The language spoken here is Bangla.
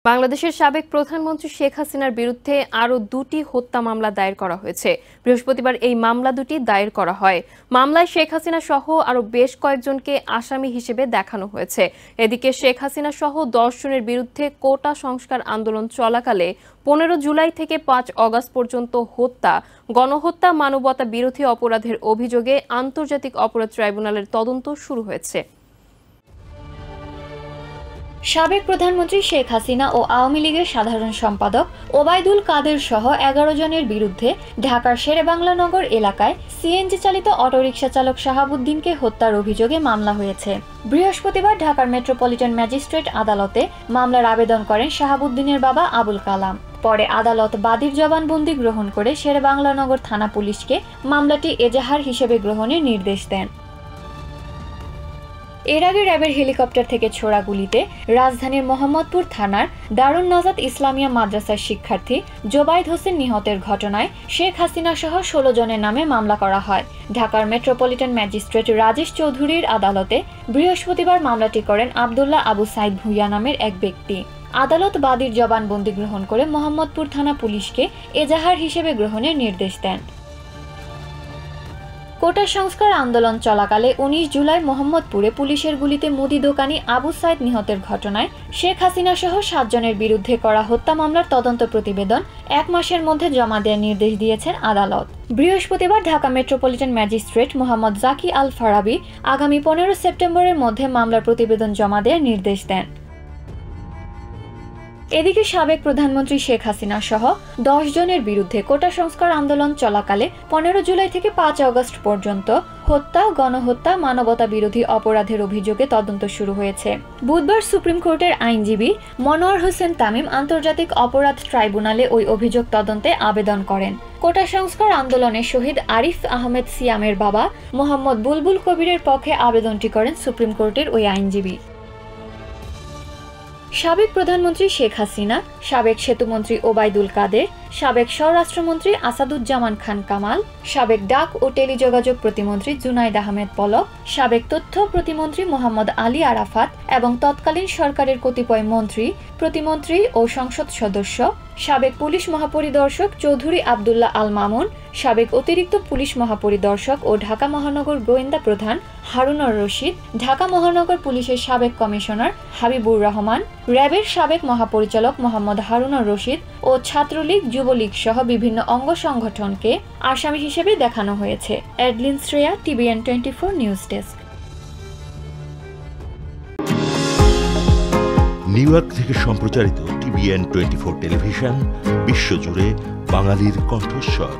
বাংলাদেশের সাবেক প্রধানমন্ত্রী শেখ হাসিনার বিরুদ্ধে আরও দুটি হত্যা মামলা দায়ের করা হয়েছে। বৃহস্পতিবার এই মামলা দুটি দায়ের করা হয়। মামলায় শেখ হাসিনা সহ আরও বেশ কয়েকজনকে আসামি হিসেবে দেখানো হয়েছে। এদিকে শেখ হাসিনা সহ 10 জনের বিরুদ্ধে কোটা সংস্কার আন্দোলন চলাকালে 15 জুলাই থেকে 5 অগস্ট পর্যন্ত হত্যা, গণহত্যা, মানবতা বিরোধী অপরাধের অভিযোগে আন্তর্জাতিক অপরাধ ট্রাইব্যুনালের তদন্ত শুরু হয়েছে। সাবেক প্রধানমন্ত্রী শেখ হাসিনা ও আওয়ামী লীগের সাধারণ সম্পাদক ওবায়দুল কাদের সহ 11 জনের বিরুদ্ধে ঢাকার শেরেবাংলা নগর এলাকায় সিএনজি চালিত অটোরিকশা চালক শাহাবুদ্দিনকে হত্যার অভিযোগে মামলা হয়েছে। বৃহস্পতিবার ঢাকার মেট্রোপলিটন ম্যাজিস্ট্রেট আদালতে মামলার আবেদন করেন শাহাবুদ্দিনের বাবা আবুল কালাম। পরে আদালত বাদীর জবানবন্দি গ্রহণ করে শেরেবাংলা নগর থানা পুলিশকে মামলাটি এজাহার হিসেবে গ্রহণের নির্দেশ দেন। এর আগে র্যাবের হেলিকপ্টার থেকে ছোড়া গুলিতে রাজধানীর মোহাম্মদপুর থানার দারুন নাজাত ইসলামিয়া মাদ্রাসার শিক্ষার্থী জোবাইদ হোসেন নিহতের ঘটনায় শেখ হাসিনা সহ 16 জনের নামে মামলা করা হয়। ঢাকার মেট্রোপলিটন ম্যাজিস্ট্রেট রাজেশ চৌধুরীর আদালতে বৃহস্পতিবার মামলাটি করেন আব্দুল্লাহ আবু সাইদ ভুইয়া নামের এক ব্যক্তি। আদালত বাদীর জবানবন্দি গ্রহণ করে মোহাম্মদপুর থানা পুলিশকে এজাহার হিসেবে গ্রহণের নির্দেশ দেন। কোটা সংস্কার আন্দোলন চলাকালে 19 জুলাই মোহাম্মদপুরে পুলিশের গুলিতে মুদি দোকানি আবু সাইদ নিহতের ঘটনায় শেখ হাসিনা সহ 7 জনের বিরুদ্ধে করা হত্যা মামলার তদন্ত প্রতিবেদন 1 মাসের মধ্যে জমা দেওয়ার নির্দেশ দিয়েছেন আদালত। বৃহস্পতিবার ঢাকা মেট্রোপলিটন ম্যাজিস্ট্রেট মোহাম্মদ জাকি আল ফারাবি আগামী 15 সেপ্টেম্বরের মধ্যে মামলার প্রতিবেদন জমা দেওয়ার নির্দেশ দেন। এদিকে সাবেক প্রধানমন্ত্রী শেখ হাসিনা সহ 10 জনের বিরুদ্ধে কোটা সংস্কার আন্দোলন চলাকালে 15 জুলাই থেকে 5 অগস্ট পর্যন্ত হত্যা, গণহত্যা, মানবতা বিরোধী অপরাধের অভিযোগে তদন্ত শুরু হয়েছে। বুধবার সুপ্রিম কোর্টের আইনজীবী মনোয়ার হোসেন তামিম আন্তর্জাতিক অপরাধ ট্রাইব্যুনালে ওই অভিযোগ তদন্তে আবেদন করেন। কোটা সংস্কার আন্দোলনে শহীদ আরিফ আহমেদ সিয়ামের বাবা মোহাম্মদ বুলবুল কবিরের পক্ষে আবেদনটি করেন সুপ্রিম কোর্টের ওই আইনজীবী। সাবেক প্রধানমন্ত্রী শেখ হাসিনা, সাবেক সেতুমন্ত্রী ওবায়দুল কাদের, সাবেক স্বরাষ্ট্রমন্ত্রী আসাদুজ্জামান খান কামাল, সাবেক ডাক ও টেলিযোগাযোগ প্রতিমন্ত্রী জুনাইদ আহমেদ পলক, সাবেক তথ্য প্রতিমন্ত্রী মোহাম্মদ আলী আরাফাত এবং তৎকালীন সরকারের কতিপয় মন্ত্রী, প্রতিমন্ত্রী ও সংসদ সদস্য, সাবেক পুলিশ মহাপরিদর্শক চৌধুরী আবদুল্লাহ আল মামুন, সাবেক অতিরিক্ত পুলিশ মহাপরিদর্শক ও ঢাকা মহানগর গোয়েন্দা প্রধান হারুনুর রশিদ, ঢাকা মহানগর পুলিশের সাবেক কমিশনার হাবিবুর রহমান, র্যাবের সাবেক মহাপরিচালক মোহাম্মদ হারুনুর রশিদ ও ছাত্রলীগ, যুবলীগ সহ বিভিন্ন অঙ্গ সংগঠনকে আসামি হিসেবে দেখানো হয়েছে। Edlin Shreya, TVN 24 news desk. New York থেকে সম্প্রচারিত TVN 24 টেলিভিশন বিশ্বজুড়ে বাঙালির কণ্ঠস্বর।